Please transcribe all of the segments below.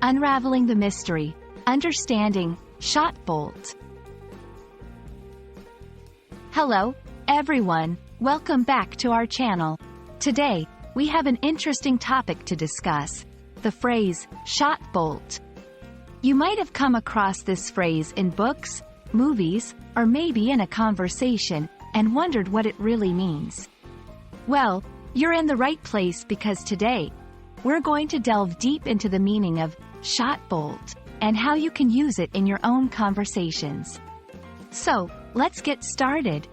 Unraveling the Mystery, Understanding, Shot Bolt. Hello, everyone, welcome back to our channel. Today, we have an interesting topic to discuss, the phrase, shot bolt. You might have come across this phrase in books, movies, or maybe in a conversation, and wondered what it really means. Well, you're in the right place because today, we're going to delve deep into the meaning of shot bolt and how you can use it in your own conversations. So, let's get started.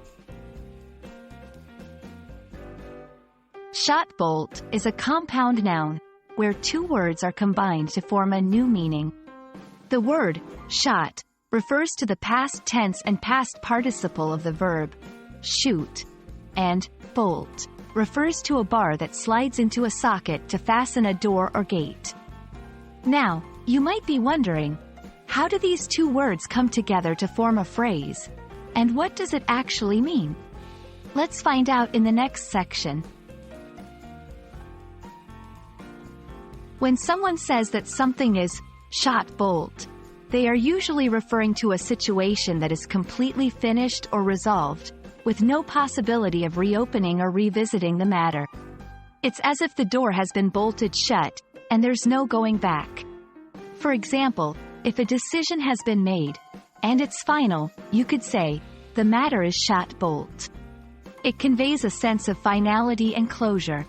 Shot bolt is a compound noun, where two words are combined to form a new meaning. The word, shot, refers to the past tense and past participle of the verb, shoot, and bolt refers to a bar that slides into a socket to fasten a door or gate. Now, you might be wondering, how do these two words come together to form a phrase? And what does it actually mean? Let's find out in the next section. When someone says that something is shot bolt, they are usually referring to a situation that is completely finished or resolved, with no possibility of reopening or revisiting the matter. It's as if the door has been bolted shut, and there's no going back. For example, if a decision has been made, and it's final, you could say, the matter is shot bolt. It conveys a sense of finality and closure.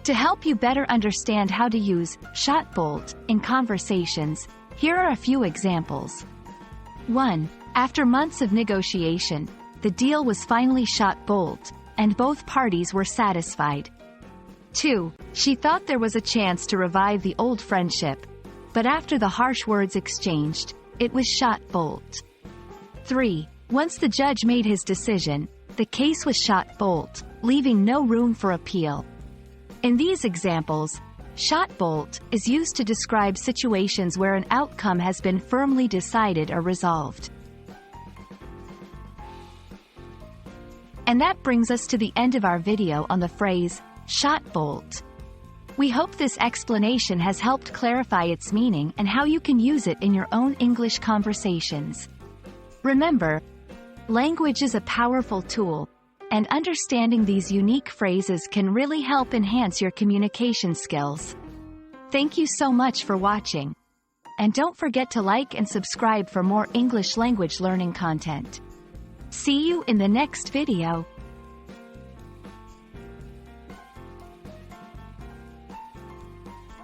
To help you better understand how to use shot bolt in conversations, here are a few examples. 1. After months of negotiation, the deal was finally shot bolt, and both parties were satisfied. 2. She thought there was a chance to revive the old friendship, but after the harsh words exchanged, it was shot bolt. 3. Once the judge made his decision, the case was shot bolt, leaving no room for appeal. In these examples, shot bolt is used to describe situations where an outcome has been firmly decided or resolved. And that brings us to the end of our video on the phrase, shot bolt. We hope this explanation has helped clarify its meaning and how you can use it in your own English conversations. Remember, language is a powerful tool, and understanding these unique phrases can really help enhance your communication skills. Thank you so much for watching. And don't forget to like and subscribe for more English language learning content. See you in the next video.